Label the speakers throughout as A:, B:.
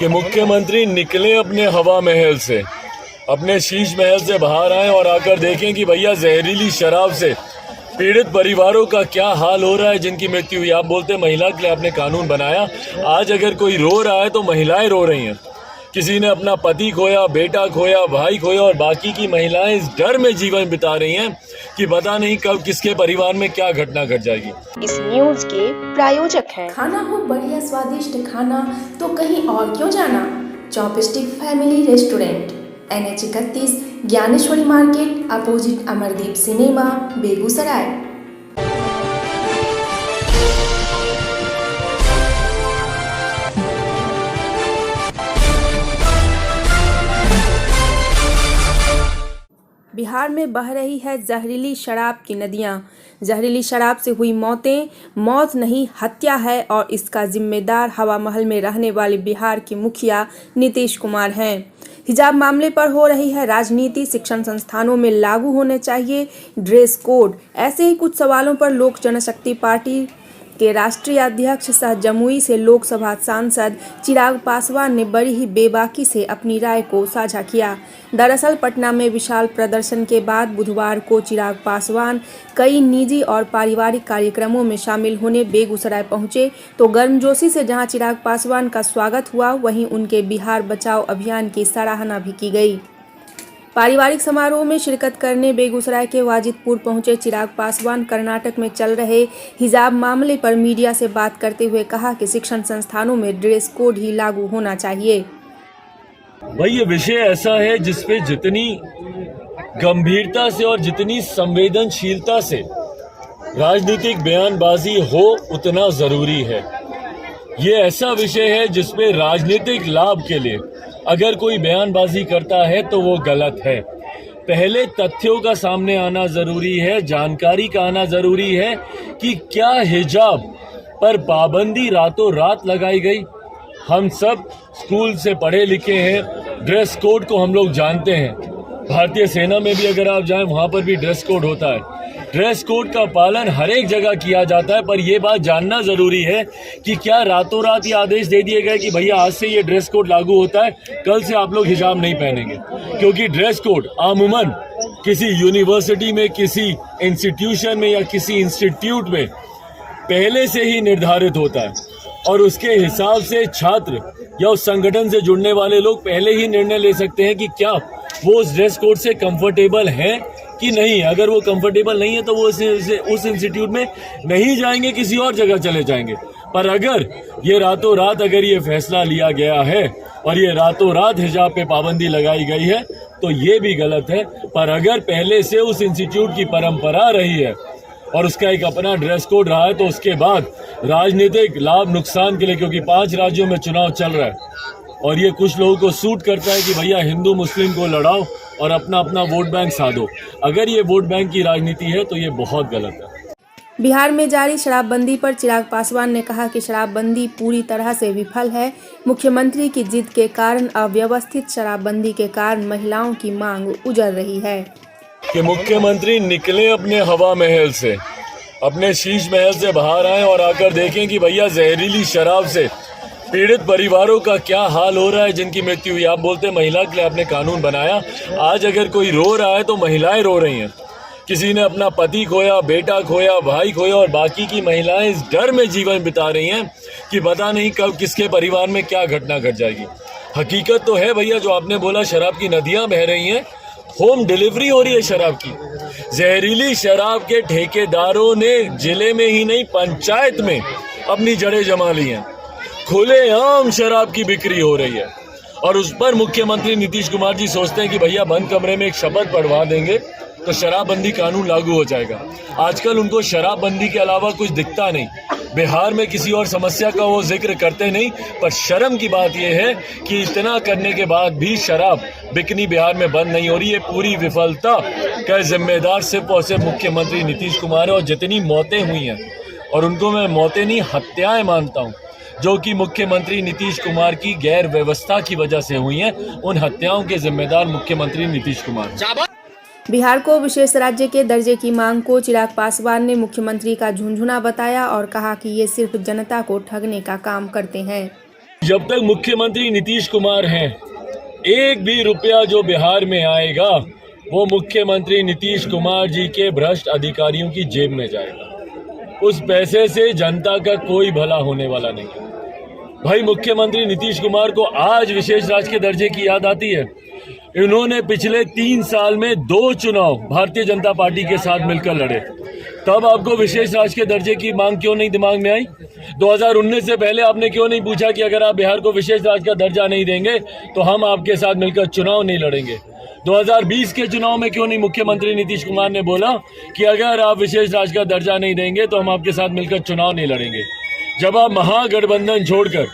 A: कि मुख्यमंत्री निकले अपने हवा महल से, अपने शीश महल से बाहर आए और आकर देखें कि भैया जहरीली शराब से पीड़ित परिवारों का क्या हाल हो रहा है, जिनकी मृत्यु हुई। आप बोलते हैं महिला के लिए आपने कानून बनाया, आज अगर कोई रो रहा है तो महिलाएं रो रही हैं। किसी ने अपना पति खोया, बेटा खोया, भाई खोया और बाकी की महिलाएं इस डर में जीवन बिता रही हैं कि पता नहीं कब किसके परिवार में क्या घटना घट जाएगी।
B: इस न्यूज के प्रायोजक हैं।
C: खाना हो बढ़िया स्वादिष्ट खाना तो कहीं और क्यों जाना, chopstick family restaurant, NH 31, Dnyaneshwari market, opposite Amardeep cinema, Begusarai. Bihar में बह रही है जहरीली शराब की नदियां। जहरीली शराब से हुई मौतें मौत नहीं हत्या है और इसका जिम्मेदार हवा महल में रहने वाले बिहार के मुखिया नीतीश कुमार हैं। हिजाब मामले पर हो रही है राजनीति, शिक्षण संस्थानों में लागू होने चाहिए ड्रेस कोड, ऐसे ही कुछ सवालों पर लोक जनशक्ति पार्टी के राष्ट्रीय अध्यक्ष सह जमुई से लोकसभा सांसद चिराग पासवान ने बड़ी ही बेबाकी से अपनी राय को साझा किया। दरअसल पटना में विशाल प्रदर्शन के बाद बुधवार को चिराग पासवान कई निजी और पारिवारिक कार्यक्रमों में शामिल होने बेगूसराय पहुंचे तो गर्मजोशी से जहां चिराग पासवान का स्वागत हुआ, वहीं उनके बिहार बचाओ अभियान की सराहना भी की गई। पारिवारिक समारोह में शिरकत करने बेगूसराय के वाजिदपुर पहुंचे चिराग पासवान कर्नाटक में चल रहे हिजाब मामले पर मीडिया से बात करते हुए कहा कि शिक्षण संस्थानों में ड्रेस कोड ही लागू होना चाहिए।
A: भाई ये विषय ऐसा है जिसपे जितनी गंभीरता से और जितनी संवेदनशीलता से राजनीतिक बयानबाजी हो उतना जरूरी है। ये ऐसा विषय है जिसपे राजनीतिक लाभ के लिए अगर कोई बयानबाजी करता है तो वो गलत है। पहले तथ्यों का सामने आना जरूरी है, जानकारी का आना जरूरी है कि क्या हिजाब पर पाबंदी रातों रात लगाई गई। हम सब स्कूल से पढ़े लिखे हैं, ड्रेस कोड को हम लोग जानते हैं। भारतीय सेना में भी अगर आप जाएं वहां पर भी ड्रेस कोड होता है। ड्रेस कोड का पालन हर एक जगह किया जाता है, पर यह बात जानना जरूरी है कि क्या रातों रात ये आदेश दे दिए गए कि भैया आज से ये ड्रेस कोड लागू होता है, कल से आप लोग हिजाब नहीं पहनेंगे। क्योंकि ड्रेस कोड अमूमन किसी यूनिवर्सिटी में, किसी इंस्टीट्यूशन में या किसी इंस्टीट्यूट में पहले से ही निर्धारित होता है और उसके हिसाब से छात्र या उस संगठन से जुड़ने वाले लोग पहले ही निर्णय ले सकते हैं कि क्या वो उस ड्रेस कोड से कंफर्टेबल हैं कि नहीं। अगर वो कंफर्टेबल नहीं है तो वो उस इंस्टीट्यूट में नहीं जाएंगे, किसी और जगह चले जाएंगे। पर अगर ये रातों रात अगर ये फैसला लिया गया है और ये रातों रात हिजाब पे पाबंदी लगाई गई है तो ये भी गलत है। पर अगर पहले से उस इंस्टीट्यूट की परंपरा रही है और उसका एक अपना ड्रेस कोड रहा है तो उसके बाद राजनीतिक लाभ नुकसान के लिए, क्योंकि 5 राज्यों में चुनाव चल रहा है और ये कुछ लोगों को सूट करता है कि भैया हिंदू मुस्लिम को लड़ाओ और अपना अपना वोट बैंक साधो। अगर ये वोट बैंक की राजनीति है तो ये बहुत गलत है।
C: बिहार में जारी शराबबंदी पर चिराग पासवान ने कहा कि शराबबंदी पूरी तरह से विफल है। मुख्यमंत्री की जिद के कारण अव्यवस्थित शराबबंदी के कारण महिलाओं की मांग उजड़ रही है।
A: कि मुख्यमंत्री निकले अपने हवा महल से, अपने शीश महल से बाहर आए और आकर देखें कि भैया जहरीली शराब से पीड़ित परिवारों का क्या हाल हो रहा है, जिनकी मृत्यु हुई। आप बोलते हैं महिला के लिए आपने कानून बनाया, आज अगर कोई रो रहा है तो महिलाएं रो रही हैं। किसी ने अपना पति खोया, बेटा खोया, भाई खोया और बाकी की महिलाएं इस डर में जीवन बिता रही हैं कि पता नहीं कब किसके परिवार में क्या घटना घट जाएगी। हकीकत तो है भैया, जो आपने बोला शराब की नदियां बह रही हैं, होम डिलीवरी हो रही है शराब की। जहरीली शराब के ठेकेदारों ने जिले में ही नहीं पंचायत में अपनी जड़ें जमा ली हैं। खुलेआम शराब की बिक्री हो रही है और उस पर मुख्यमंत्री नीतीश कुमार जी सोचते हैं कि भैया बंद कमरे में एक शपथ पढ़वा देंगे तो शराबबंदी कानून लागू हो जाएगा। आजकल उनको शराबबंदी के अलावा कुछ दिखता नहीं। बिहार में किसी और समस्या का वो जिक्र करते नहीं, पर शर्म की बात यह है कि इतना करने के बाद भी शराब बिकनी बिहार में बंद नहीं हो रही है। पूरी विफलता का जिम्मेदार सिर्फ और सिर्फ मुख्यमंत्री नीतीश कुमार है। और जितनी मौतें हुई हैं, और उनको मैं मौतें नहीं हत्याएं मानता हूँ, जो कि मुख्यमंत्री नीतीश कुमार की गैर व्यवस्था की वजह से हुई हैं, उन हत्याओं के जिम्मेदार मुख्यमंत्री नीतीश कुमार।
C: बिहार को विशेष राज्य के दर्जे की मांग को चिराग पासवान ने मुख्यमंत्री का झुनझुना बताया और कहा कि ये सिर्फ जनता को ठगने का काम करते हैं।
A: जब तक मुख्यमंत्री नीतीश कुमार हैं, एक भी रुपया जो बिहार में आएगा वो मुख्यमंत्री नीतीश कुमार जी के भ्रष्ट अधिकारियों की जेब में जाएगा। उस पैसे से जनता का कोई भला होने वाला नहीं है। भाई, मुख्यमंत्री नीतीश कुमार को आज विशेष राज्य के दर्जे की याद आती है। इन्होंने पिछले 3 साल में 2 चुनाव भारतीय जनता पार्टी के साथ मिलकर लड़े, तब आपको विशेष राज्य के दर्जे की मांग क्यों नहीं दिमाग में आई? 2019 से पहले आपने क्यों नहीं पूछा कि अगर आप बिहार को विशेष राज्य का दर्जा नहीं देंगे तो हम आपके साथ मिलकर चुनाव नहीं लड़ेंगे? 2020 के चुनाव में क्यों नहीं मुख्यमंत्री नीतीश कुमार ने बोला कि अगर आप विशेष राज्य का दर्जा नहीं देंगे तो हम आपके साथ मिलकर चुनाव नहीं लड़ेंगे? जब आप महागठबंधन छोड़कर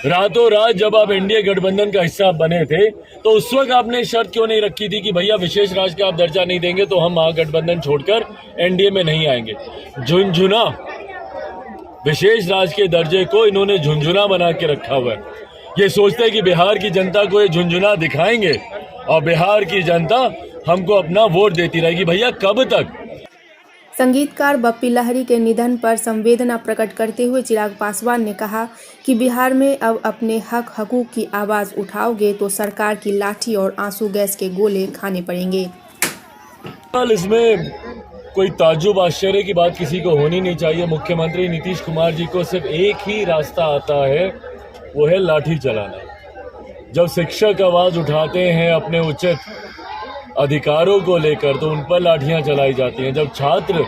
A: रातों रात जब आप एनडीए गठबंधन का हिस्सा बने थे तो उस वक्त आपने शर्त क्यों नहीं रखी थी कि भैया विशेष राज्य का आप दर्जा नहीं देंगे तो हम महागठबंधन छोड़कर एनडीए में नहीं आएंगे? झुनझुना विशेष राज्य के दर्जे को इन्होंने झुनझुना बना के रखा हुआ है। ये सोचते हैं कि बिहार की जनता को ये झुनझुना दिखाएंगे और बिहार की जनता हमको अपना वोट देती रहेगी। भैया, कब तक?
C: संगीतकार बप्पी लहरी के निधन पर संवेदना प्रकट करते हुए चिराग पासवान ने कहा कि बिहार में अब अपने हक हकूक की आवाज़ उठाओगे तो सरकार की लाठी और आंसू गैस के गोले खाने पड़ेंगे।
A: इसमें कोई ताज्जुब आश्चर्य की बात किसी को होनी नहीं चाहिए। मुख्यमंत्री नीतीश कुमार जी को सिर्फ एक ही रास्ता आता है, वो है लाठी चलाना। जब शिक्षक आवाज़ उठाते हैं अपने उचित अधिकारों को लेकर तो उन पर लाठियां चलाई जाती हैं। जब छात्र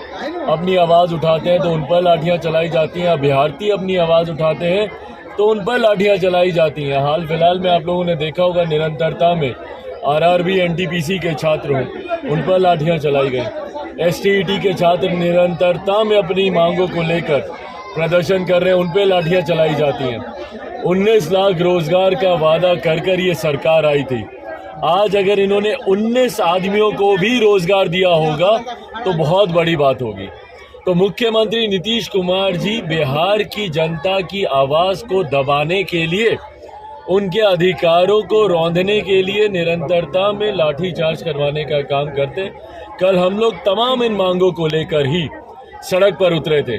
A: अपनी आवाज़ उठाते हैं तो उन पर लाठियां चलाई जाती हैं। अभ्यर्थी अपनी आवाज़ उठाते हैं तो उन पर लाठियां चलाई जाती हैं। हाल फिलहाल में आप लोगों ने देखा होगा, निरंतरता में आरआरबी एनटीपीसी के छात्र हों, उन पर लाठियां चलाई गई। एसटीईटी के छात्र निरंतरता में अपनी मांगों को लेकर प्रदर्शन कर रहे हैं, उन पर लाठियां चलाई जाती हैं। 19 लाख रोजगार का वादा कर ये सरकार आई थी। आज अगर इन्होंने 19 आदमियों को भी रोजगार दिया होगा तो बहुत बड़ी बात होगी। तो मुख्यमंत्री नीतीश कुमार जी बिहार की जनता की आवाज़ को दबाने के लिए, उनके अधिकारों को रौंदने के लिए निरंतरता में लाठीचार्ज करवाने का काम करते। कल हम लोग तमाम इन मांगों को लेकर ही सड़क पर उतरे थे।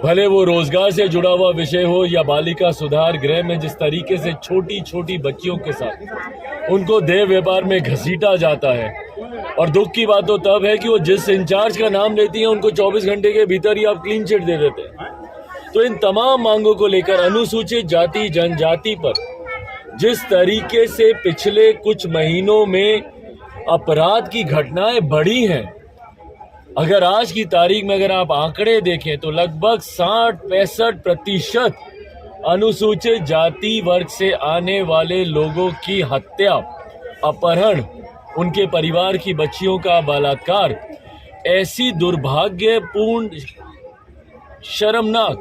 A: भले वो रोजगार से जुड़ा हुआ विषय हो या बालिका सुधार गृह में जिस तरीके से छोटी छोटी बच्चियों के साथ उनको देह व्यापार में घसीटा जाता है। और दुख की बात तो तब है कि वो जिस इंचार्ज का नाम लेती हैं उनको 24 घंटे के भीतर ही आप क्लीन चिट दे देते हैं। तो इन तमाम मांगों को लेकर अनुसूचित जाति जनजाति पर जिस तरीके से पिछले कुछ महीनों में अपराध की घटनाएं बढ़ी हैं, अगर आज की तारीख में अगर आप आंकड़े देखें तो लगभग 60-65% अनुसूचित जाति वर्ग से आने वाले लोगों की हत्या, अपहरण, उनके परिवार की बच्चियों का बलात्कार, ऐसी दुर्भाग्यपूर्ण शर्मनाक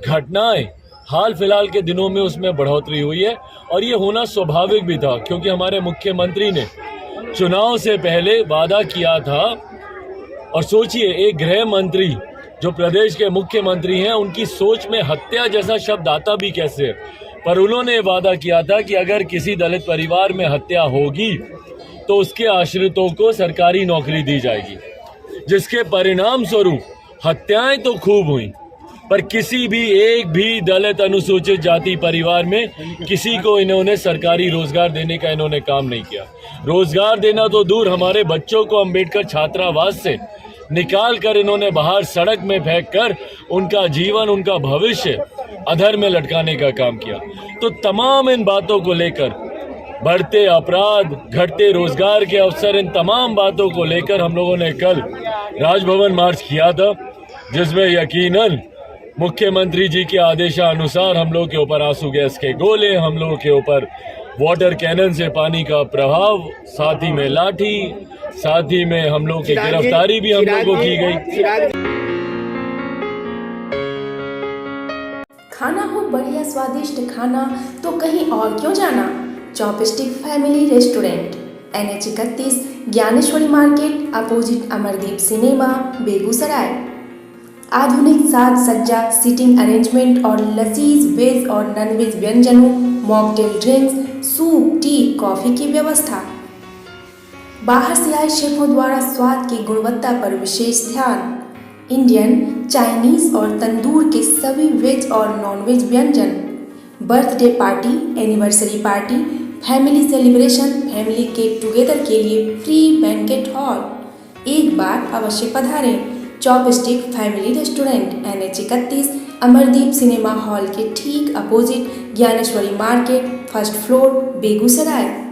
A: घटनाएं हाल फिलहाल के दिनों में उसमें बढ़ोतरी हुई है। और ये होना स्वाभाविक भी था, क्योंकि हमारे मुख्यमंत्री ने चुनाव से पहले वादा किया था। और सोचिए, एक गृह मंत्री जो प्रदेश के मुख्यमंत्री हैं, उनकी सोच में हत्या जैसा शब्द आता भी कैसे है? पर उन्होंने वादा किया था कि अगर किसी दलित परिवार में हत्या होगी तो उसके आश्रितों को सरकारी नौकरी दी जाएगी, जिसके परिणाम स्वरूप हत्याएं तो खूब हुई, पर किसी भी एक भी दलित अनुसूचित जाति परिवार में किसी को इन्होंने सरकारी रोजगार देने का इन्होंने काम नहीं किया। रोजगार देना तो दूर, हमारे बच्चों को अंबेडकर छात्रावास से निकाल कर इन्होंने बाहर सड़क में फेंक कर उनका जीवन, उनका भविष्य अधर में लटकाने का काम किया। तो तमाम इन बातों को लेकर, बढ़ते अपराध, घटते रोजगार के अवसर, इन तमाम बातों को लेकर हम लोगों ने कल राजभवन मार्च किया था, जिसमें यकीनन मुख्यमंत्री जी के आदेशानुसार हम लोग के ऊपर आंसू गैस के गोले, हम लोगों के ऊपर वाटर कैनन से पानी का प्रभाव, साथ ही में लाठी, साथ ही में हम लोग की गिरफ्तारी भी हम लोगों को की गई।
C: खाना हो बढ़िया स्वादिष्ट खाना तो कहीं और क्यों जाना? Chopstick family restaurant, NH 31, Dnyaneshwari market, opposite Amardeep cinema, Begusarai. आधुनिक साज सज्जा, सीटिंग अरेंजमेंट और लजीज वेज और नॉन वेज व्यंजनों, mocktail drinks, soup, T, coffee की व्यवस्था। बाहर से आए शेफों द्वारा स्वाद की गुणवत्ता पर विशेष ध्यान। इंडियन, चाइनीज और तंदूर के सभी वेज और नॉन वेज व्यंजन। Birthday party, anniversary party, family celebration, family get together के लिए फ्री बैंकेट हॉल। एक बार अवश्य पधारें। Chopstick family restaurant, NH 31, Amardeep cinema hall के ठीक opposite, Gyaneshwari market, first floor, Begusarai.